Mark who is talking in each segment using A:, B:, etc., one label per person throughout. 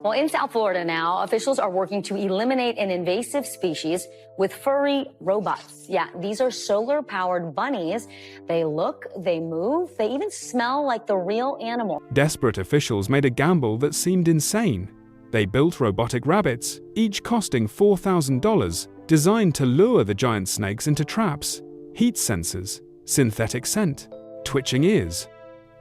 A: Well, in South Florida now, officials are working to eliminate an invasive species with furry robots. Yeah, these are solar-powered bunnies. They look, they move, they even smell like the real animal.
B: Desperate officials made a gamble that seemed insane. They built robotic rabbits, each costing $4,000, designed to lure the giant snakes into traps, heat sensors, synthetic scent, twitching ears.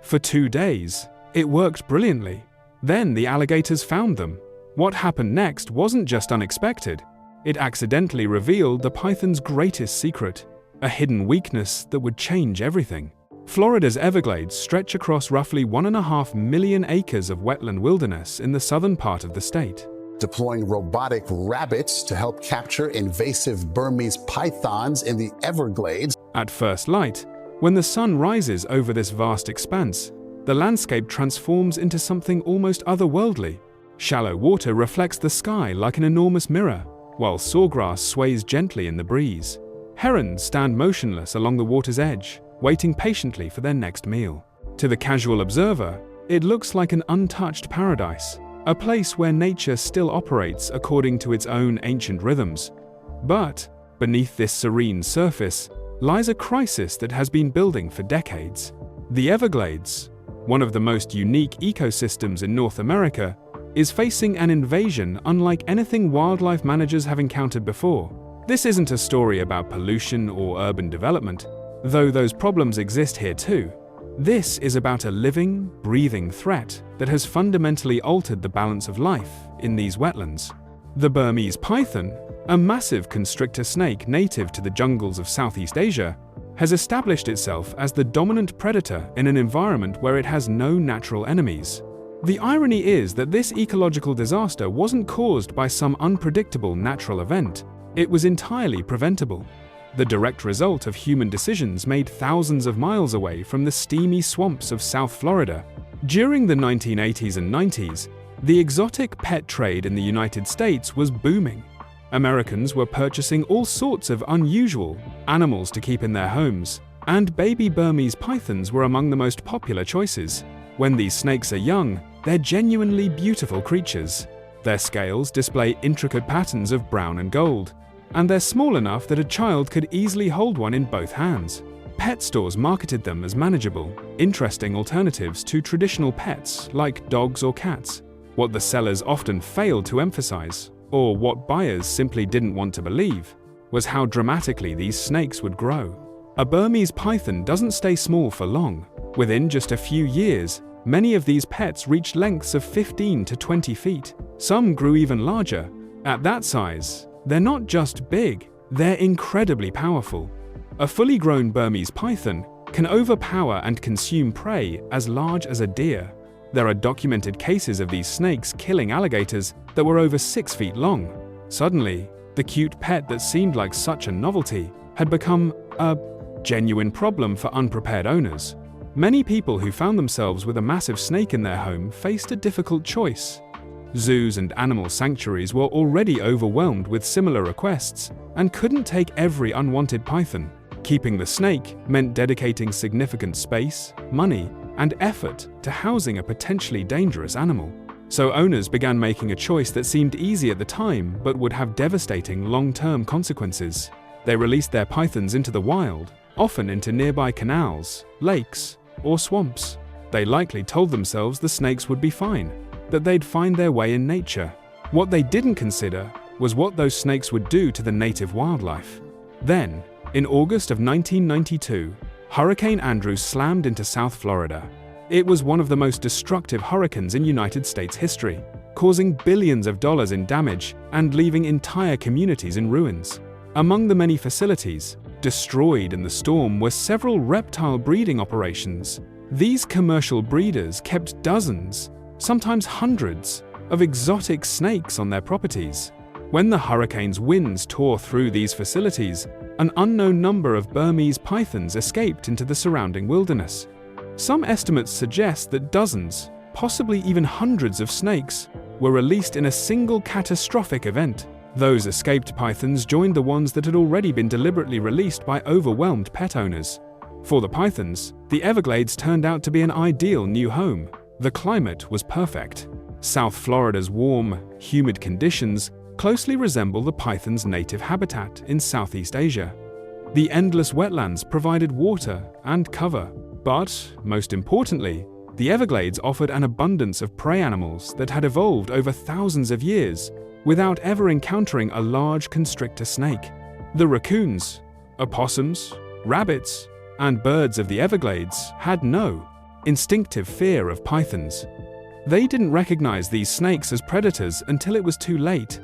B: For 2 days, it worked brilliantly. Then the alligators found them. What happened next wasn't just unexpected. It accidentally revealed the python's greatest secret, a hidden weakness that would change everything. Florida's Everglades stretch across roughly 1.5 million acres of wetland wilderness in the southern part of the state.
C: Deploying robotic rabbits to help capture invasive Burmese pythons in the Everglades.
B: At first light, when the sun rises over this vast expanse, the landscape transforms into something almost otherworldly. Shallow water reflects the sky like an enormous mirror, while sawgrass sways gently in the breeze. Herons stand motionless along the water's edge, waiting patiently for their next meal. To the casual observer, it looks like an untouched paradise, a place where nature still operates according to its own ancient rhythms. But beneath this serene surface lies a crisis that has been building for decades. The Everglades, one of the most unique ecosystems in North America, is facing an invasion unlike anything wildlife managers have encountered before. This isn't a story about pollution or urban development, though those problems exist here too. This is about a living, breathing threat that has fundamentally altered the balance of life in these wetlands. The Burmese python, a massive constrictor snake native to the jungles of Southeast Asia, has established itself as the dominant predator in an environment where it has no natural enemies. The irony is that this ecological disaster wasn't caused by some unpredictable natural event. It was entirely preventable, the direct result of human decisions made thousands of miles away from the steamy swamps of South Florida. During the 1980s and 90s, the exotic pet trade in the United States was booming. Americans were purchasing all sorts of unusual animals to keep in their homes, and baby Burmese pythons were among the most popular choices. When these snakes are young, they're genuinely beautiful creatures. Their scales display intricate patterns of brown and gold, and they're small enough that a child could easily hold one in both hands. Pet stores marketed them as manageable, interesting alternatives to traditional pets like dogs or cats. What the sellers often failed to emphasize, or what buyers simply didn't want to believe, was how dramatically these snakes would grow. A Burmese python doesn't stay small for long. Within just a few years, many of these pets reached lengths of 15 to 20 feet. Some grew even larger. At that size, they're not just big, they're incredibly powerful. A fully grown Burmese python can overpower and consume prey as large as a deer. There are documented cases of these snakes killing alligators that were over 6 feet long. Suddenly, the cute pet that seemed like such a novelty had become a genuine problem for unprepared owners. Many people who found themselves with a massive snake in their home faced a difficult choice. Zoos and animal sanctuaries were already overwhelmed with similar requests and couldn't take every unwanted python. Keeping the snake meant dedicating significant space, money, and effort to housing a potentially dangerous animal. So owners began making a choice that seemed easy at the time but would have devastating long-term consequences. They released their pythons into the wild, often into nearby canals, lakes, or swamps. They likely told themselves the snakes would be fine, that they'd find their way in nature. What they didn't consider was what those snakes would do to the native wildlife. Then, in August of 1992, Hurricane Andrew slammed into South Florida. It was one of the most destructive hurricanes in United States history, causing billions of dollars in damage and leaving entire communities in ruins. Among the many facilities destroyed in the storm were several reptile breeding operations. These commercial breeders kept dozens, sometimes hundreds, of exotic snakes on their properties. When the hurricane's winds tore through these facilities, an unknown number of Burmese pythons escaped into the surrounding wilderness. Some estimates suggest that dozens, possibly even hundreds of snakes, were released in a single catastrophic event. Those escaped pythons joined the ones that had already been deliberately released by overwhelmed pet owners. For the pythons, the Everglades turned out to be an ideal new home. The climate was perfect. South Florida's warm, humid conditions closely resemble the python's native habitat in Southeast Asia. The endless wetlands provided water and cover, but, most importantly, the Everglades offered an abundance of prey animals that had evolved over thousands of years without ever encountering a large constrictor snake. The raccoons, opossums, rabbits, and birds of the Everglades had no instinctive fear of pythons. They didn't recognize these snakes as predators until it was too late.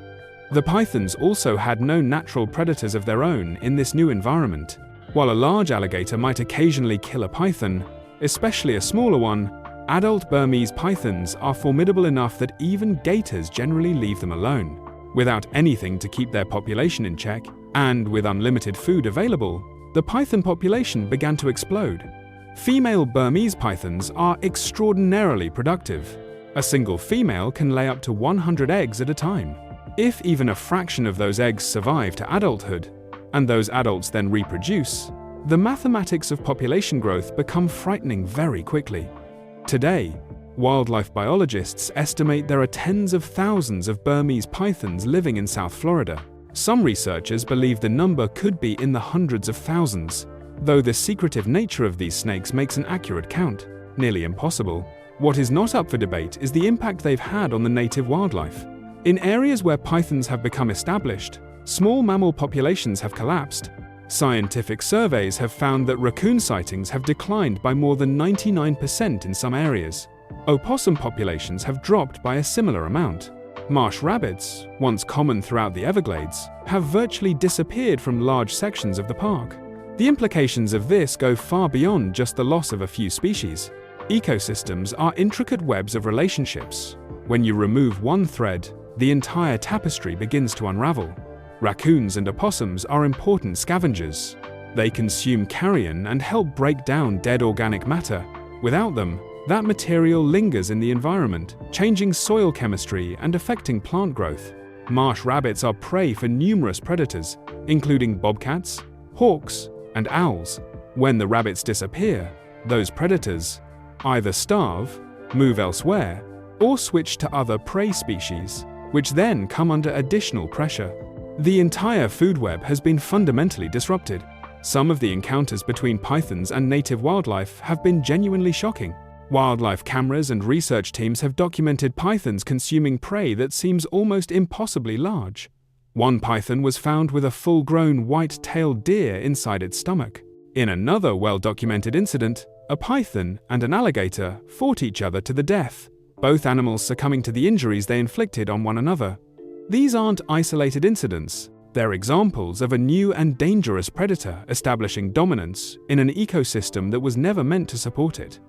B: The pythons also had no natural predators of their own in this new environment. While a large alligator might occasionally kill a python, especially a smaller one, adult Burmese pythons are formidable enough that even gators generally leave them alone. Without anything to keep their population in check, and with unlimited food available, the python population began to explode. Female Burmese pythons are extraordinarily productive. A single female can lay up to 100 eggs at a time. If even a fraction of those eggs survive to adulthood, and those adults then reproduce, the mathematics of population growth become frightening very quickly. Today, wildlife biologists estimate there are tens of thousands of Burmese pythons living in South Florida. Some researchers believe the number could be in the hundreds of thousands, though the secretive nature of these snakes makes an accurate count nearly impossible. What is not up for debate is the impact they've had on the native wildlife. In areas where pythons have become established, small mammal populations have collapsed. Scientific surveys have found that raccoon sightings have declined by more than 99% in some areas. Opossum populations have dropped by a similar amount. Marsh rabbits, once common throughout the Everglades, have virtually disappeared from large sections of the park. The implications of this go far beyond just the loss of a few species. Ecosystems are intricate webs of relationships. When you remove one thread, the entire tapestry begins to unravel. Raccoons and opossums are important scavengers. They consume carrion and help break down dead organic matter. Without them, that material lingers in the environment, changing soil chemistry and affecting plant growth. Marsh rabbits are prey for numerous predators, including bobcats, hawks, and owls. When the rabbits disappear, those predators either starve, move elsewhere, or switch to other prey species, which then come under additional pressure. The entire food web has been fundamentally disrupted. Some of the encounters between pythons and native wildlife have been genuinely shocking. Wildlife cameras and research teams have documented pythons consuming prey that seems almost impossibly large. One python was found with a full-grown white-tailed deer inside its stomach. In another well-documented incident, a python and an alligator fought each other to the death, both animals succumbing to the injuries they inflicted on one another. These aren't isolated incidents. They're examples of a new and dangerous predator establishing dominance in an ecosystem that was never meant to support it.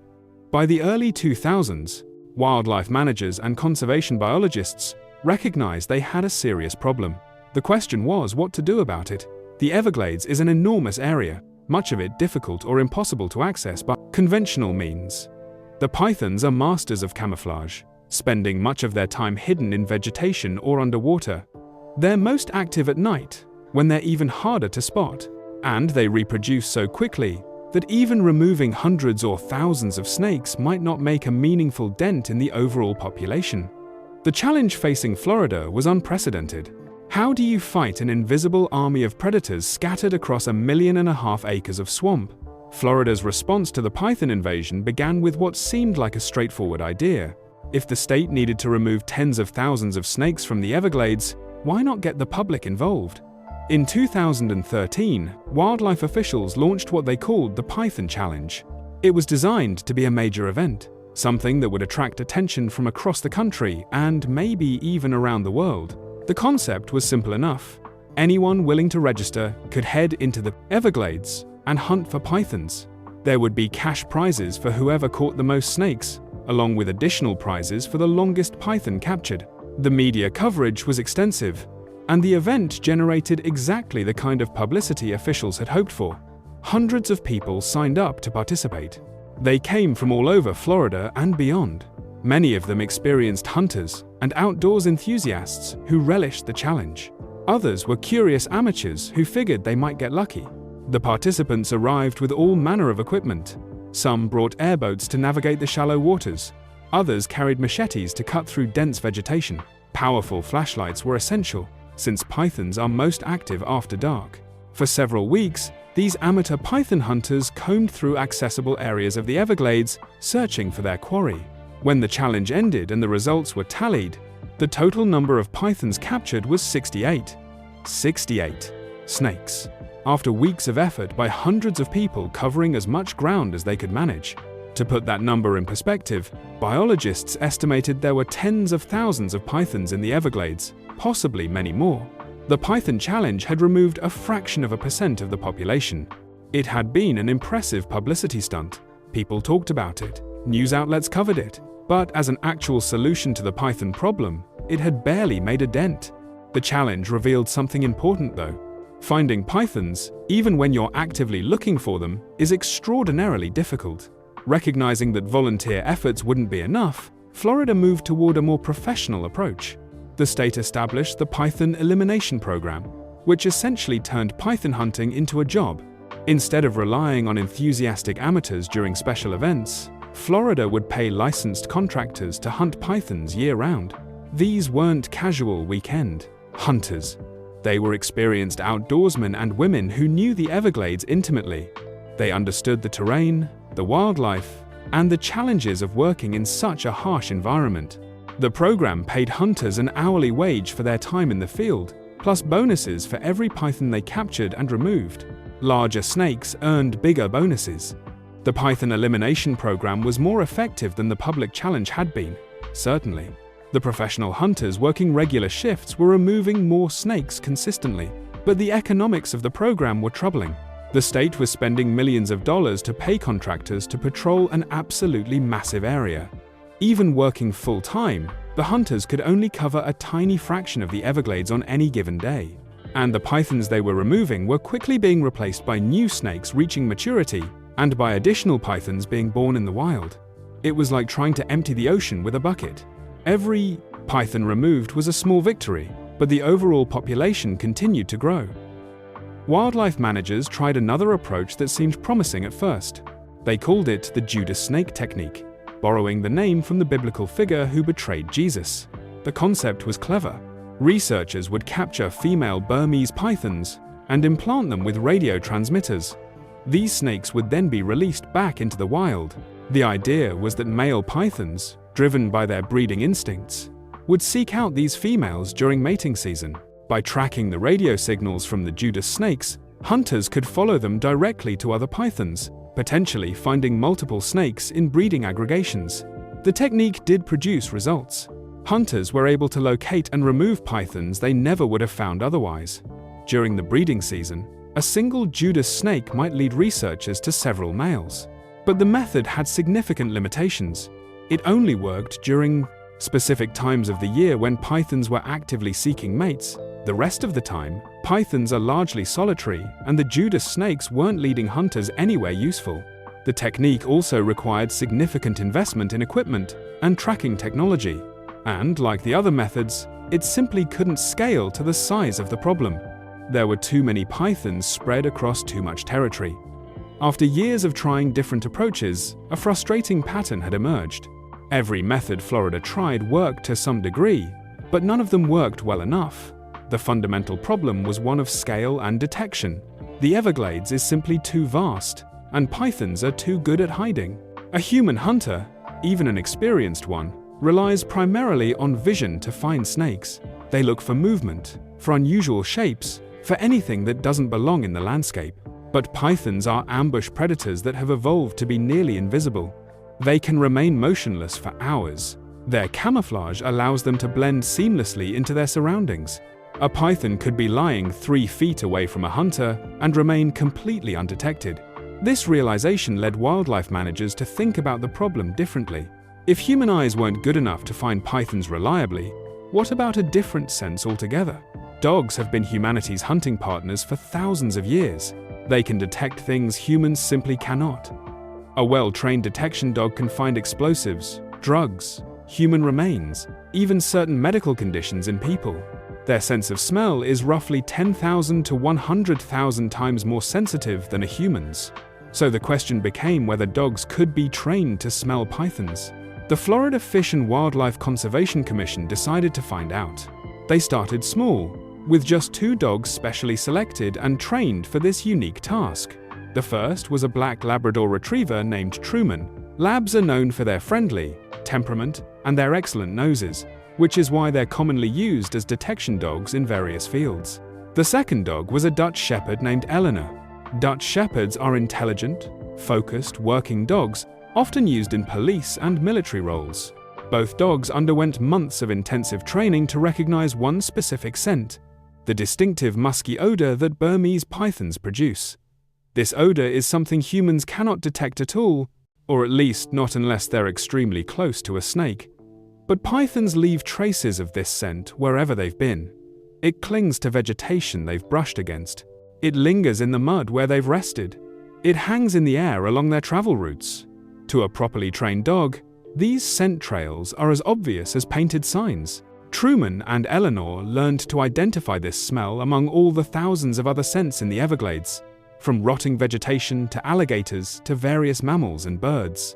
B: By the early 2000s, wildlife managers and conservation biologists recognized they had a serious problem. The question was what to do about it. The Everglades is an enormous area, much of it difficult or impossible to access by conventional means. The pythons are masters of camouflage, spending much of their time hidden in vegetation or underwater. They're most active at night, when they're even harder to spot, and they reproduce so quickly that even removing hundreds or thousands of snakes might not make a meaningful dent in the overall population. The challenge facing Florida was unprecedented. How do you fight an invisible army of predators scattered across 1.5 million acres of swamp? Florida's response to the python invasion began with what seemed like a straightforward idea. If the state needed to remove tens of thousands of snakes from the Everglades, why not get the public involved? In 2013, wildlife officials launched what they called the Python Challenge. It was designed to be a major event, something that would attract attention from across the country and maybe even around the world. The concept was simple enough. Anyone willing to register could head into the Everglades and hunt for pythons. There would be cash prizes for whoever caught the most snakes, along with additional prizes for the longest python captured. The media coverage was extensive, and the event generated exactly the kind of publicity officials had hoped for. Hundreds of people signed up to participate. They came from all over Florida and beyond. Many of them experienced hunters and outdoors enthusiasts who relished the challenge. Others were curious amateurs who figured they might get lucky. The participants arrived with all manner of equipment. Some brought airboats to navigate the shallow waters. Others carried machetes to cut through dense vegetation. Powerful flashlights were essential, since pythons are most active after dark. For several weeks, these amateur python hunters combed through accessible areas of the Everglades, searching for their quarry. When the challenge ended and the results were tallied, the total number of pythons captured was 68. 68 snakes. After weeks of effort by hundreds of people covering as much ground as they could manage. To put that number in perspective, biologists estimated there were tens of thousands of pythons in the Everglades, possibly many more. The Python Challenge had removed a fraction of a percent of the population. It had been an impressive publicity stunt. People talked about it, news outlets covered it, but as an actual solution to the python problem, it had barely made a dent. The challenge revealed something important though. Finding pythons, even when you're actively looking for them, is extraordinarily difficult. Recognizing that volunteer efforts wouldn't be enough, Florida moved toward a more professional approach. The state established the Python Elimination Program, which essentially turned python hunting into a job. Instead of relying on enthusiastic amateurs during special events, Florida would pay licensed contractors to hunt pythons year-round. These weren't casual weekend hunters. They were experienced outdoorsmen and women who knew the Everglades intimately. They understood the terrain, the wildlife, and the challenges of working in such a harsh environment. The program paid hunters an hourly wage for their time in the field, plus bonuses for every python they captured and removed. Larger snakes earned bigger bonuses. The Python Elimination Program was more effective than the public challenge had been, certainly. The professional hunters working regular shifts were removing more snakes consistently, but the economics of the program were troubling. The state was spending millions of dollars to pay contractors to patrol an absolutely massive area. Even working full-time, the hunters could only cover a tiny fraction of the Everglades on any given day. And the pythons they were removing were quickly being replaced by new snakes reaching maturity and by additional pythons being born in the wild. It was like trying to empty the ocean with a bucket. Every python removed was a small victory, but the overall population continued to grow. Wildlife managers tried another approach that seemed promising at first. They called it the Judas snake technique, borrowing the name from the biblical figure who betrayed Jesus. The concept was clever. Researchers would capture female Burmese pythons and implant them with radio transmitters. These snakes would then be released back into the wild. The idea was that male pythons, driven by their breeding instincts, would seek out these females during mating season. By tracking the radio signals from the Judas snakes, hunters could follow them directly to other pythons, potentially finding multiple snakes in breeding aggregations. The technique did produce results. Hunters were able to locate and remove pythons they never would have found otherwise. During the breeding season, a single Judas snake might lead researchers to several males. But the method had significant limitations. It only worked during specific times of the year when pythons were actively seeking mates. The rest of the time, pythons are largely solitary, and the Judas snakes weren't leading hunters anywhere useful. The technique also required significant investment in equipment and tracking technology, and like the other methods, it simply couldn't scale to the size of the problem. There were too many pythons spread across too much territory. After years of trying different approaches, a frustrating pattern had emerged. Every method Florida tried worked to some degree, but none of them worked well enough. The fundamental problem was one of scale and detection. The Everglades is simply too vast, and pythons are too good at hiding. A human hunter, even an experienced one, relies primarily on vision to find snakes. They look for movement, for unusual shapes, for anything that doesn't belong in the landscape. But pythons are ambush predators that have evolved to be nearly invisible. They can remain motionless for hours. Their camouflage allows them to blend seamlessly into their surroundings. A python could be lying 3 feet away from a hunter and remain completely undetected. This realization led wildlife managers to think about the problem differently. If human eyes weren't good enough to find pythons reliably, what about a different sense altogether? Dogs have been humanity's hunting partners for thousands of years. They can detect things humans simply cannot. A well-trained detection dog can find explosives, drugs, human remains, even certain medical conditions in people. Their sense of smell is roughly 10,000 to 100,000 times more sensitive than a human's. So the question became whether dogs could be trained to smell pythons. The Florida Fish and Wildlife Conservation Commission decided to find out. They started small, with just 2 dogs specially selected and trained for this unique task. The first was a black Labrador retriever named Truman. Labs are known for their friendly temperament and their excellent noses, which is why they're commonly used as detection dogs in various fields. The second dog was a Dutch Shepherd named Eleanor. Dutch Shepherds are intelligent, focused, working dogs, often used in police and military roles. Both dogs underwent months of intensive training to recognize one specific scent, the distinctive musky odor that Burmese pythons produce. This odor is something humans cannot detect at all, or at least not unless they're extremely close to a snake. But pythons leave traces of this scent wherever they've been. It clings to vegetation they've brushed against. It lingers in the mud where they've rested. It hangs in the air along their travel routes. To a properly trained dog, these scent trails are as obvious as painted signs. Truman and Eleanor learned to identify this smell among all the thousands of other scents in the Everglades, from rotting vegetation to alligators to various mammals and birds.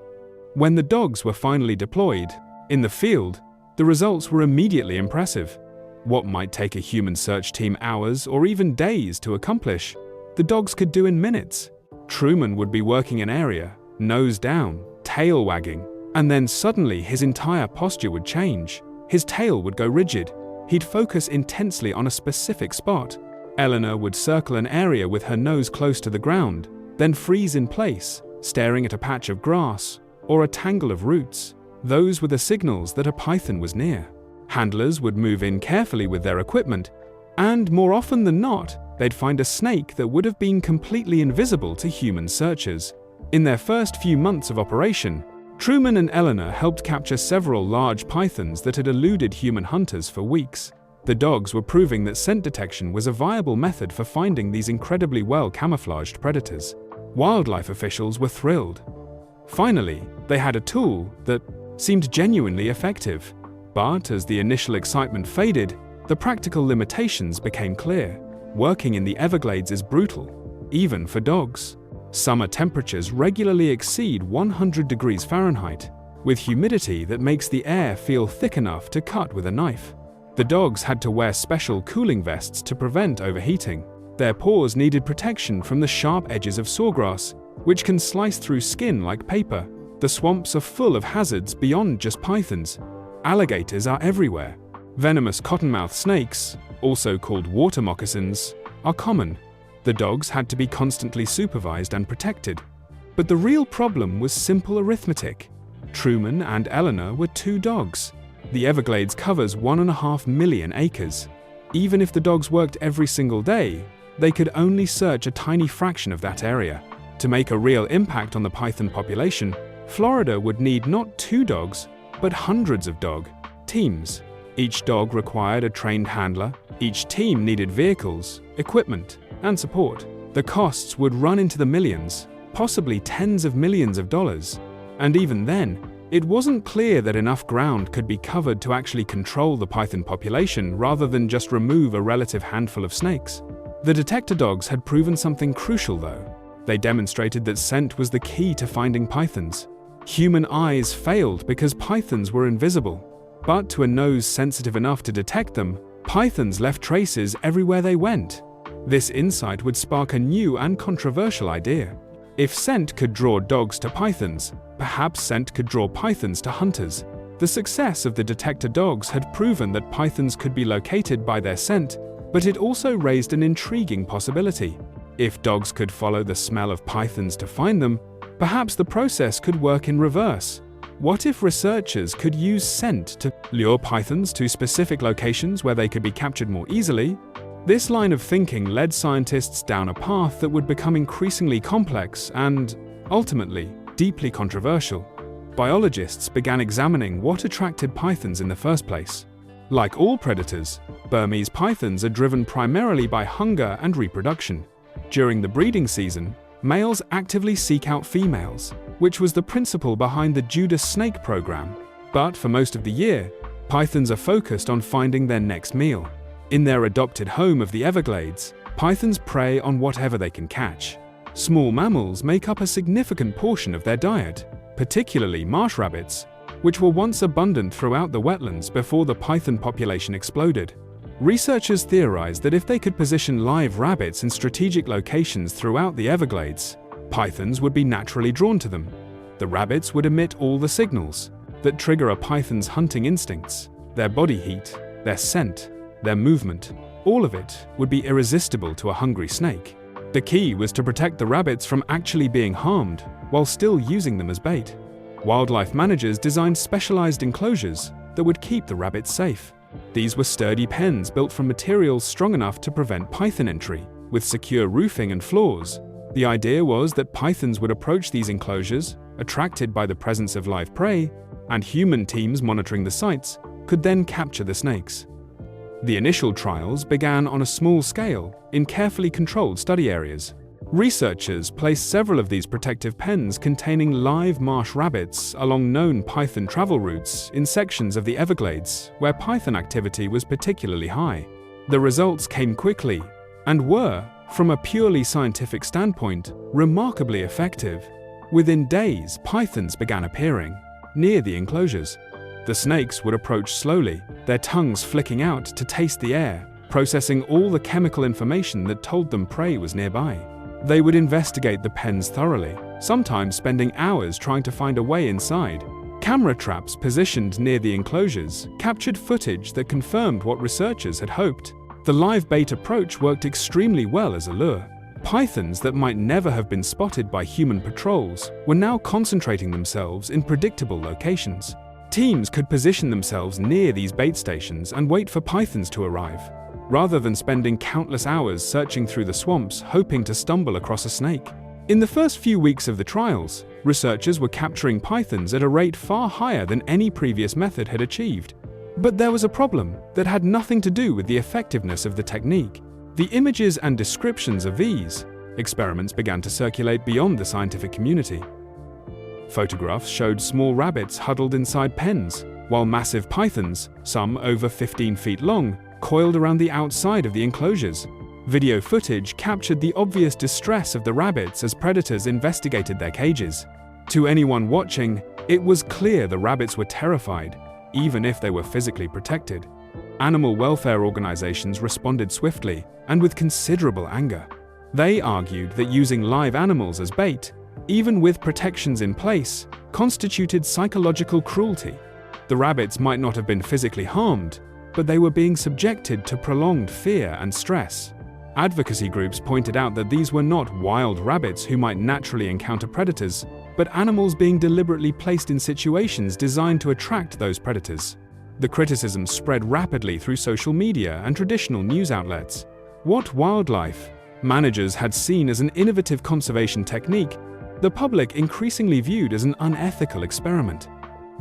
B: When the dogs were finally deployed, in the field, the results were immediately impressive. What might take a human search team hours or even days to accomplish, the dogs could do in minutes. Truman would be working an area, nose down, tail wagging, and then suddenly his entire posture would change. His tail would go rigid. He'd focus intensely on a specific spot. Eleanor would circle an area with her nose close to the ground, then freeze in place, staring at a patch of grass or a tangle of roots. Those were the signals that a python was near. Handlers would move in carefully with their equipment, and more often than not, they'd find a snake that would have been completely invisible to human searchers. In their first few months of operation, Truman and Eleanor helped capture several large pythons that had eluded human hunters for weeks. The dogs were proving that scent detection was a viable method for finding these incredibly well-camouflaged predators. Wildlife officials were thrilled. Finally, they had a tool that seemed genuinely effective. But as the initial excitement faded, the practical limitations became clear. Working in the Everglades is brutal, even for dogs. Summer temperatures regularly exceed 100 degrees Fahrenheit, with humidity that makes the air feel thick enough to cut with a knife. The dogs had to wear special cooling vests to prevent overheating. Their paws needed protection from the sharp edges of sawgrass, which can slice through skin like paper. The swamps are full of hazards beyond just pythons. Alligators are everywhere. Venomous cottonmouth snakes, also called water moccasins, are common. The dogs had to be constantly supervised and protected. But the real problem was simple arithmetic. Truman and Eleanor were 2 dogs. The Everglades covers 1.5 million acres. Even if the dogs worked every single day, they could only search a tiny fraction of that area. To make a real impact on the python population, Florida would need not 2 dogs, but hundreds of dog teams. Each dog required a trained handler. Each team needed vehicles, equipment, and support. The costs would run into the millions, possibly tens of millions of dollars. And even then, it wasn't clear that enough ground could be covered to actually control the python population rather than just remove a relative handful of snakes. The detector dogs had proven something crucial though. They demonstrated that scent was the key to finding pythons. Human eyes failed because pythons were invisible. But to a nose sensitive enough to detect them, pythons left traces everywhere they went. This insight would spark a new and controversial idea. If scent could draw dogs to pythons, perhaps scent could draw pythons to hunters. The success of the detector dogs had proven that pythons could be located by their scent, but it also raised an intriguing possibility. If dogs could follow the smell of pythons to find them, perhaps the process could work in reverse. What if researchers could use scent to lure pythons to specific locations where they could be captured more easily? This line of thinking led scientists down a path that would become increasingly complex and, ultimately, deeply controversial. Biologists began examining what attracted pythons in the first place. Like all predators, Burmese pythons are driven primarily by hunger and reproduction. During the breeding season, males actively seek out females, which was the principle behind the Judas snake program. But for most of the year, pythons are focused on finding their next meal. In their adopted home of the Everglades, pythons prey on whatever they can catch. Small mammals make up a significant portion of their diet, particularly marsh rabbits. which were once abundant throughout the wetlands before the python population exploded. Researchers theorized that if they could position live rabbits in strategic locations throughout the Everglades, pythons would be naturally drawn to them. The rabbits would emit all the signals that trigger a python's hunting instincts. Their body heat, their scent, their movement, all of it would be irresistible to a hungry snake. The key was to protect the rabbits from actually being harmed while still using them as bait. Wildlife managers designed specialized enclosures that would keep the rabbits safe. These were sturdy pens built from materials strong enough to prevent python entry, with secure roofing and floors. The idea was that pythons would approach these enclosures, attracted by the presence of live prey, and human teams monitoring the sites could then capture the snakes. The initial trials began on a small scale in carefully controlled study areas. Researchers placed several of these protective pens containing live marsh rabbits along known python travel routes in sections of the Everglades where python activity was particularly high. The results came quickly and were, from a purely scientific standpoint, remarkably effective. Within days, pythons began appearing near the enclosures. The snakes would approach slowly, their tongues flicking out to taste the air, processing all the chemical information that told them prey was nearby. They would investigate the pens thoroughly, sometimes spending hours trying to find a way inside. Camera traps positioned near the enclosures captured footage that confirmed what researchers had hoped. The live bait approach worked extremely well as a lure. Pythons that might never have been spotted by human patrols were now concentrating themselves in predictable locations. Teams could position themselves near these bait stations and wait for pythons to arrive, rather than spending countless hours searching through the swamps hoping to stumble across a snake. In the first few weeks of the trials, researchers were capturing pythons at a rate far higher than any previous method had achieved. But there was a problem that had nothing to do with the effectiveness of the technique. The images and descriptions of these experiments began to circulate beyond the scientific community. Photographs showed small rabbits huddled inside pens, while massive pythons, some over 15 feet long, coiled around the outside of the enclosures. Video footage captured the obvious distress of the rabbits as predators investigated their cages. To anyone watching, it was clear the rabbits were terrified, even if they were physically protected. Animal welfare organizations responded swiftly and with considerable anger. They argued that using live animals as bait, even with protections in place, constituted psychological cruelty. The rabbits might not have been physically harmed, but they were being subjected to prolonged fear and stress. Advocacy groups pointed out that these were not wild rabbits who might naturally encounter predators, but animals being deliberately placed in situations designed to attract those predators. The criticism spread rapidly through social media and traditional news outlets. What wildlife managers had seen as an innovative conservation technique, the public increasingly viewed as an unethical experiment.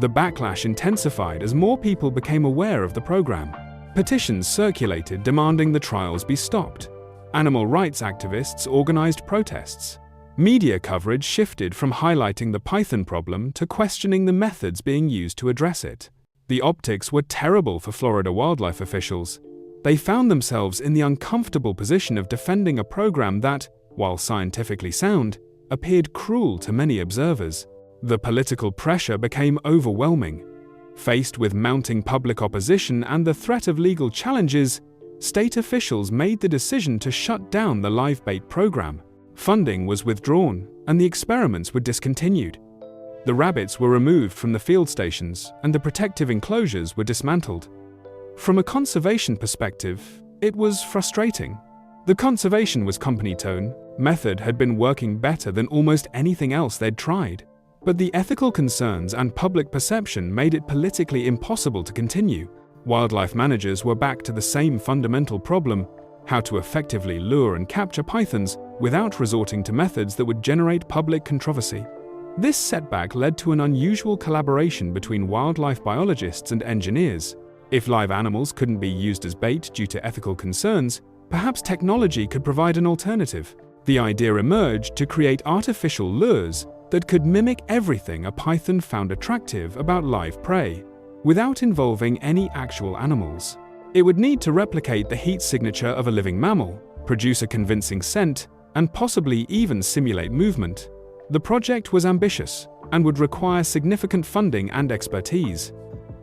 B: The backlash intensified as more people became aware of the program. Petitions circulated demanding the trials be stopped. Animal rights activists organized protests. Media coverage shifted from highlighting the python problem to questioning the methods being used to address it. The optics were terrible for Florida wildlife officials. They found themselves in the uncomfortable position of defending a program that, while scientifically sound, appeared cruel to many observers. The political pressure became overwhelming. Faced with mounting public opposition and the threat of legal challenges, state officials made the decision to shut down the live bait program. Funding was withdrawn, and the experiments were discontinued. The rabbits were removed from the field stations, and the protective enclosures were dismantled. From a conservation perspective, it was frustrating. The conservation was company tone. Method had been working better than almost anything else they'd tried. But the ethical concerns and public perception made it politically impossible to continue. Wildlife managers were back to the same fundamental problem: how to effectively lure and capture pythons without resorting to methods that would generate public controversy. This setback led to an unusual collaboration between wildlife biologists and engineers. If live animals couldn't be used as bait due to ethical concerns, perhaps technology could provide an alternative. The idea emerged to create artificial lures that could mimic everything a python found attractive about live prey, without involving any actual animals. It would need to replicate the heat signature of a living mammal, produce a convincing scent, and possibly even simulate movement. The project was ambitious, and would require significant funding and expertise.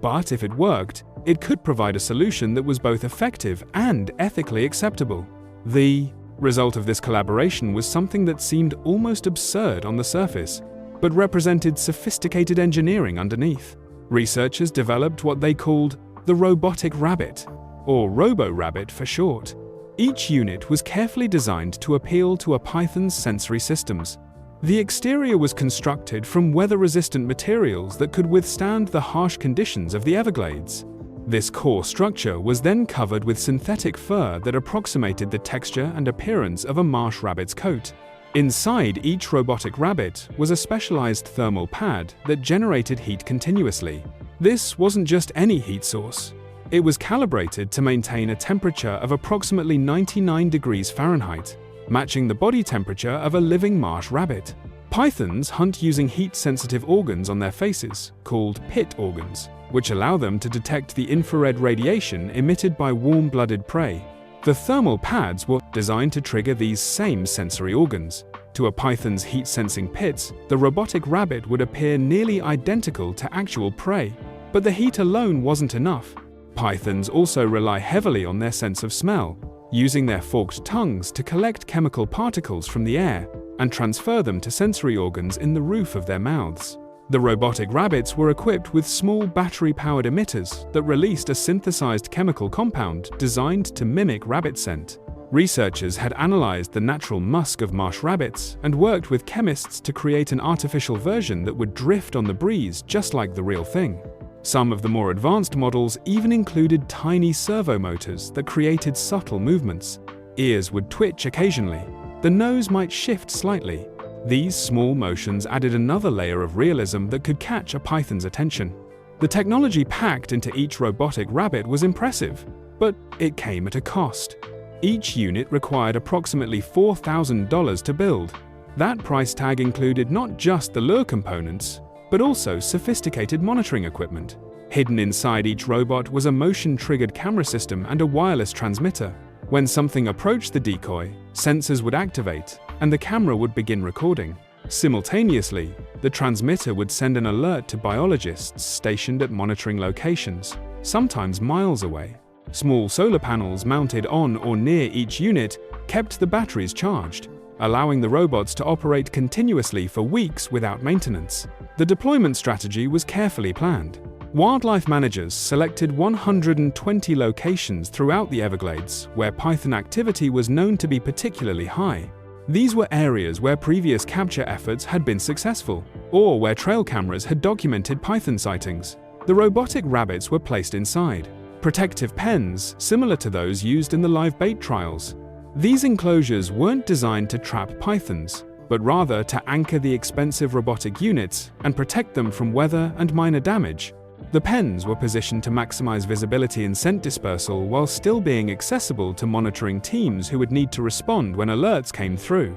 B: But if it worked, it could provide a solution that was both effective and ethically acceptable. The result of this collaboration was something that seemed almost absurd on the surface, but represented sophisticated engineering underneath. Researchers developed what they called the robotic rabbit, or robo-rabbit for short. Each unit was carefully designed to appeal to a python's sensory systems. The exterior was constructed from weather-resistant materials that could withstand the harsh conditions of the Everglades. This core structure was then covered with synthetic fur that approximated the texture and appearance of a marsh rabbit's coat. Inside each robotic rabbit was a specialized thermal pad that generated heat continuously. This wasn't just any heat source. It was calibrated to maintain a temperature of approximately 99 degrees Fahrenheit, matching the body temperature of a living marsh rabbit. Pythons hunt using heat-sensitive organs on their faces, called pit organs, which allow them to detect the infrared radiation emitted by warm-blooded prey. The thermal pads were designed to trigger these same sensory organs. To a python's heat-sensing pits, the robotic rabbit would appear nearly identical to actual prey. But the heat alone wasn't enough. Pythons also rely heavily on their sense of smell, using their forked tongues to collect chemical particles from the air and transfer them to sensory organs in the roof of their mouths. The robotic rabbits were equipped with small battery-powered emitters that released a synthesized chemical compound designed to mimic rabbit scent. Researchers had analyzed the natural musk of marsh rabbits and worked with chemists to create an artificial version that would drift on the breeze just like the real thing. Some of the more advanced models even included tiny servo motors that created subtle movements. Ears would twitch occasionally. The nose might shift slightly. These small motions added another layer of realism that could catch a python's attention. The technology packed into each robotic rabbit was impressive, but it came at a cost. Each unit required approximately $4,000 to build. That price tag included not just the lure components, but also sophisticated monitoring equipment. Hidden inside each robot was a motion-triggered camera system and a wireless transmitter. When something approached the decoy, sensors would activate, and the camera would begin recording. Simultaneously, the transmitter would send an alert to biologists stationed at monitoring locations, sometimes miles away. Small solar panels mounted on or near each unit kept the batteries charged, allowing the robots to operate continuously for weeks without maintenance. The deployment strategy was carefully planned. Wildlife managers selected 120 locations throughout the Everglades where python activity was known to be particularly high. These were areas where previous capture efforts had been successful, or where trail cameras had documented python sightings. The robotic rabbits were placed inside protective pens similar to those used in the live bait trials. These enclosures weren't designed to trap pythons, but rather to anchor the expensive robotic units and protect them from weather and minor damage. The pens were positioned to maximize visibility and scent dispersal while still being accessible to monitoring teams who would need to respond when alerts came through.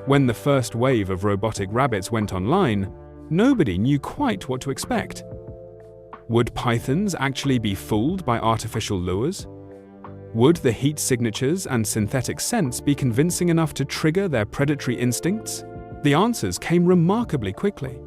B: When the first wave of robotic rabbits went online, nobody knew quite what to expect. Would pythons actually be fooled by artificial lures? Would the heat signatures and synthetic scents be convincing enough to trigger their predatory instincts? The answers came remarkably quickly.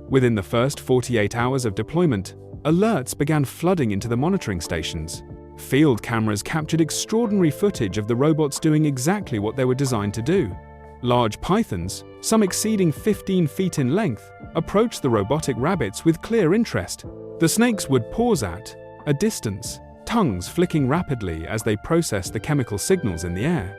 B: Within the first 48 hours of deployment, alerts began flooding into the monitoring stations. Field cameras captured extraordinary footage of the robots doing exactly what they were designed to do. Large pythons, some exceeding 15 feet in length, approached the robotic rabbits with clear interest. The snakes would pause at a distance, tongues flicking rapidly as they processed the chemical signals in the air.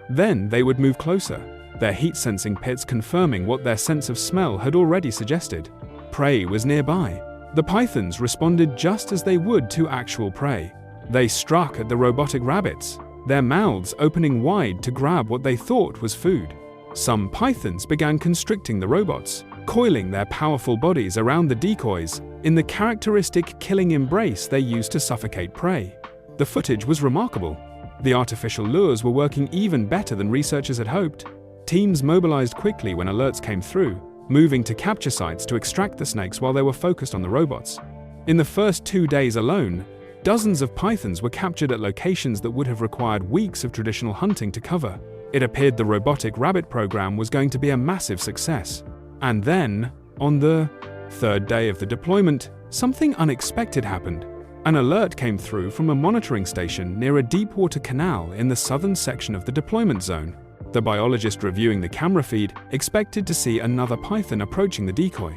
B: Then they would move closer, their heat-sensing pits confirming what their sense of smell had already suggested. Prey was nearby. The pythons responded just as they would to actual prey. They struck at the robotic rabbits, their mouths opening wide to grab what they thought was food. Some pythons began constricting the robots, coiling their powerful bodies around the decoys in the characteristic killing embrace they used to suffocate prey. The footage was remarkable. The artificial lures were working even better than researchers had hoped. Teams mobilized quickly when alerts came through, moving to capture sites to extract the snakes while they were focused on the robots. In the first 2 days alone, dozens of pythons were captured at locations that would have required weeks of traditional hunting to cover. It appeared the robotic rabbit program was going to be a massive success. And then, On the third day of the deployment, something unexpected happened. An alert came through from a monitoring station near a deep-water canal in the southern section of the deployment zone. The biologist reviewing the camera feed expected to see another python approaching the decoy.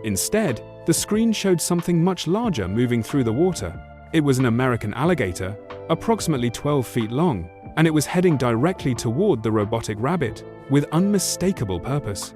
B: Instead, the screen showed something much larger moving through the water. It was an American alligator, approximately 12 feet long, and it was heading directly toward the robotic rabbit with unmistakable purpose.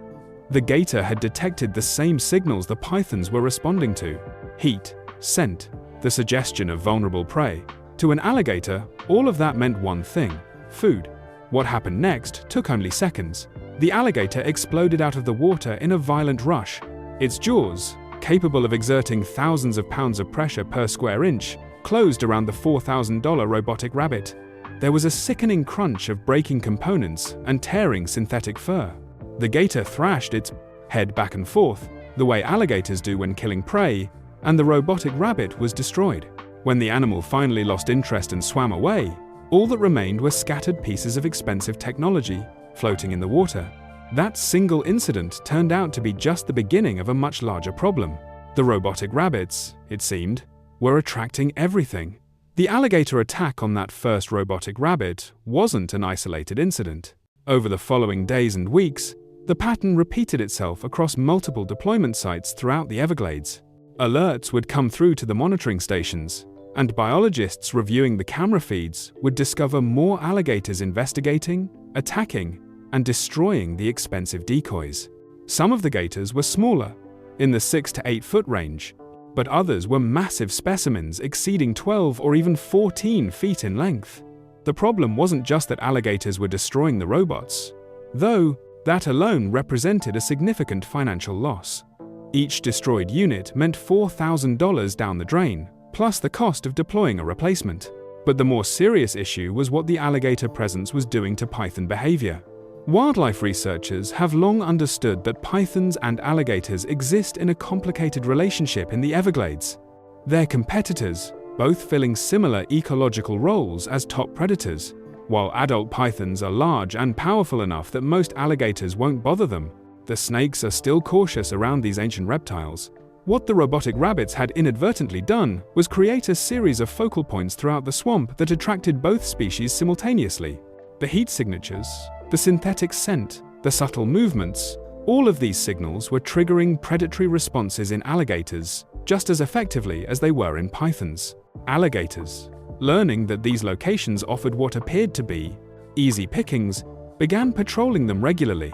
B: The gator had detected the same signals the pythons were responding to: heat, scent, the suggestion of vulnerable prey. To an alligator, all of that meant one thing: food. What happened next took only seconds. The alligator exploded out of the water in a violent rush. Its jaws, capable of exerting thousands of pounds of pressure per square inch, closed around the $4,000 robotic rabbit. There was a sickening crunch of breaking components and tearing synthetic fur. The gator thrashed its head back and forth, the way alligators do when killing prey, and the robotic rabbit was destroyed. When the animal finally lost interest and swam away, all that remained were scattered pieces of expensive technology floating in the water. That single incident turned out to be just the beginning of a much larger problem. The robotic rabbits, it seemed, were attracting everything. The alligator attack on that first robotic rabbit wasn't an isolated incident. Over the following days and weeks, the pattern repeated itself across multiple deployment sites throughout the Everglades. Alerts would come through to the monitoring stations, and biologists reviewing the camera feeds would discover more alligators investigating, attacking, and destroying the expensive decoys. Some of the gators were smaller, in the 6 to 8 foot range, but others were massive specimens exceeding 12 or even 14 feet in length. The problem wasn't just that alligators were destroying the robots, though that alone represented a significant financial loss. Each destroyed unit meant $4,000 down the drain, plus the cost of deploying a replacement. But the more serious issue was what the alligator presence was doing to python behavior. Wildlife researchers have long understood that pythons and alligators exist in a complicated relationship in the Everglades. They're competitors, both filling similar ecological roles as top predators. While adult pythons are large and powerful enough that most alligators won't bother them, the snakes are still cautious around these ancient reptiles. What the robotic rabbits had inadvertently done was create a series of focal points throughout the swamp that attracted both species simultaneously. The heat signatures, the synthetic scent, the subtle movements, all of these signals were triggering predatory responses in alligators just as effectively as they were in pythons. Alligators, learning that these locations offered what appeared to be easy pickings, began patrolling them regularly.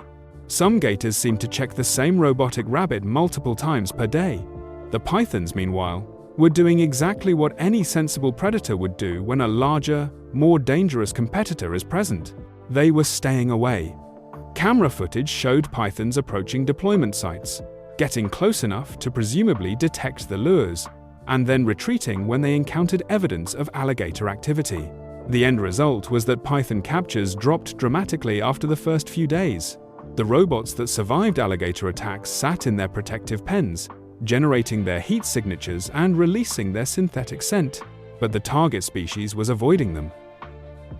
B: Some gators seemed to check the same robotic rabbit multiple times per day. The pythons, meanwhile, were doing exactly what any sensible predator would do when a larger, more dangerous competitor is present. They were staying away. Camera footage showed pythons approaching deployment sites, getting close enough to presumably detect the lures, and then retreating when they encountered evidence of alligator activity. The end result was that python captures dropped dramatically after the first few days. The robots that survived alligator attacks sat in their protective pens, generating their heat signatures and releasing their synthetic scent, but the target species was avoiding them.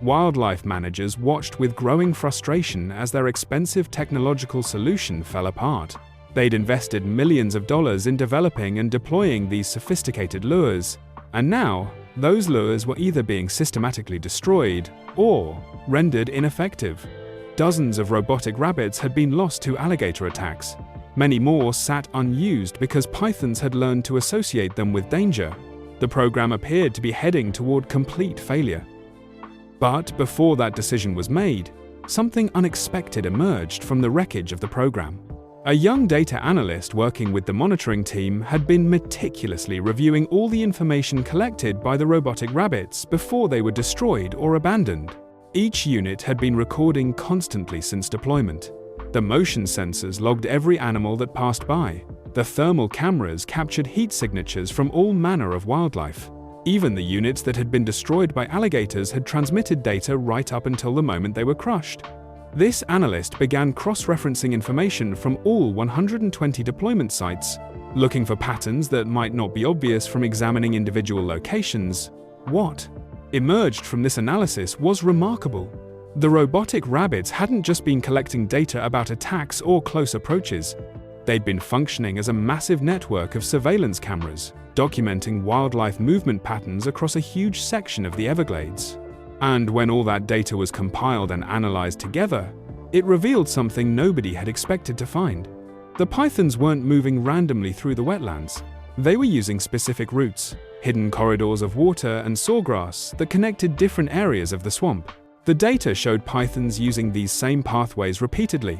B: Wildlife managers watched with growing frustration as their expensive technological solution fell apart. They'd invested millions of dollars in developing and deploying these sophisticated lures, and now those lures were either being systematically destroyed or rendered ineffective. Dozens of robotic rabbits had been lost to alligator attacks. Many more sat unused because pythons had learned to associate them with danger. The program appeared to be heading toward complete failure. But before that decision was made, something unexpected emerged from the wreckage of the program. A young data analyst working with the monitoring team had been meticulously reviewing all the information collected by the robotic rabbits before they were destroyed or abandoned. Each unit had been recording constantly since deployment. The motion sensors logged every animal that passed by. The thermal cameras captured heat signatures from all manner of wildlife. Even the units that had been destroyed by alligators had transmitted data right up until the moment they were crushed. This analyst began cross-referencing information from all 120 deployment sites, looking for patterns that might not be obvious from examining individual locations. What emerged from this analysis was remarkable. The robotic rabbits hadn't just been collecting data about attacks or close approaches. They'd been functioning as a massive network of surveillance cameras, documenting wildlife movement patterns across a huge section of the Everglades. And when all that data was compiled and analyzed together, it revealed something nobody had expected to find. The pythons weren't moving randomly through the wetlands. They were using specific routes, hidden corridors of water and sawgrass that connected different areas of the swamp. The data showed pythons using these same pathways repeatedly,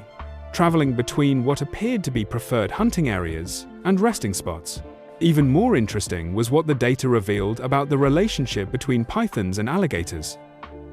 B: traveling between what appeared to be preferred hunting areas and resting spots. Even more interesting was what the data revealed about the relationship between pythons and alligators.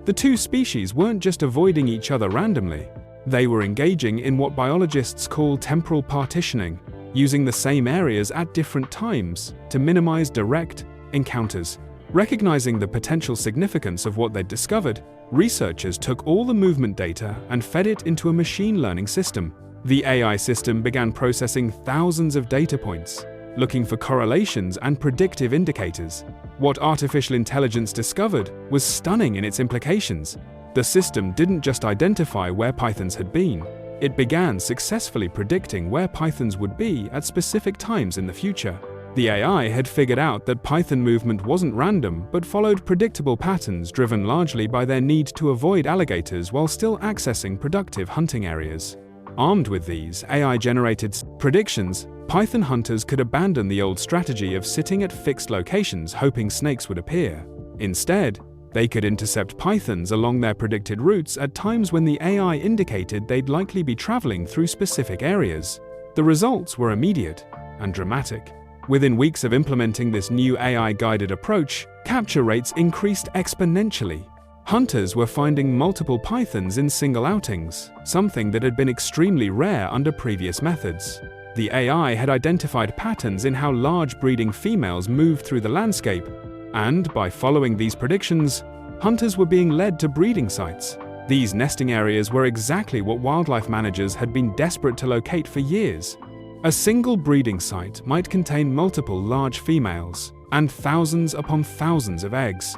B: The two species weren't just avoiding each other randomly. They were engaging in what biologists call temporal partitioning, using the same areas at different times to minimize direct encounters. Recognizing the potential significance of what they'd discovered, researchers took all the movement data and fed it into a machine learning system. The AI system began processing thousands of data points, looking for correlations and predictive indicators. What artificial intelligence discovered was stunning in its implications. The system didn't just identify where pythons had been, it began successfully predicting where pythons would be at specific times in the future. The AI had figured out that python movement wasn't random, but followed predictable patterns driven largely by their need to avoid alligators while still accessing productive hunting areas. Armed with these AI-generated predictions, python hunters could abandon the old strategy of sitting at fixed locations hoping snakes would appear. Instead, they could intercept pythons along their predicted routes at times when the AI indicated they'd likely be traveling through specific areas. The results were immediate and dramatic. Within weeks of implementing this new AI-guided approach, capture rates increased exponentially. Hunters were finding multiple pythons in single outings, something that had been extremely rare under previous methods. The AI had identified patterns in how large breeding females moved through the landscape, and by following these predictions, hunters were being led to breeding sites. These nesting areas were exactly what wildlife managers had been desperate to locate for years. A single breeding site might contain multiple large females and thousands upon thousands of eggs.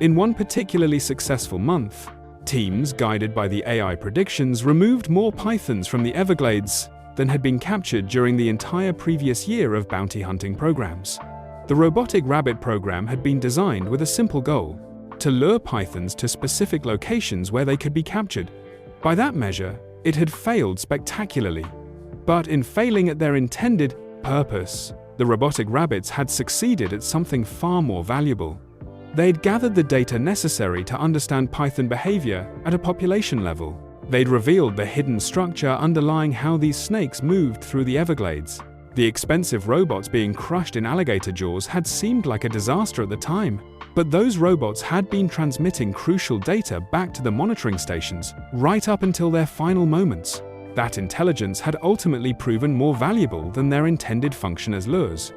B: In one particularly successful month, teams guided by the AI predictions removed more pythons from the Everglades than had been captured during the entire previous year of bounty hunting programs. The Robotic Rabbit program had been designed with a simple goal: to lure pythons to specific locations where they could be captured. By that measure, it had failed spectacularly. But in failing at their intended purpose, the robotic rabbits had succeeded at something far more valuable. They'd gathered the data necessary to understand python behavior at a population level. They'd revealed the hidden structure underlying how these snakes moved through the Everglades. The expensive robots being crushed in alligator jaws had seemed like a disaster at the time, but those robots had been transmitting crucial data back to the monitoring stations right up until their final moments. That intelligence had ultimately proven more valuable than their intended function as lures.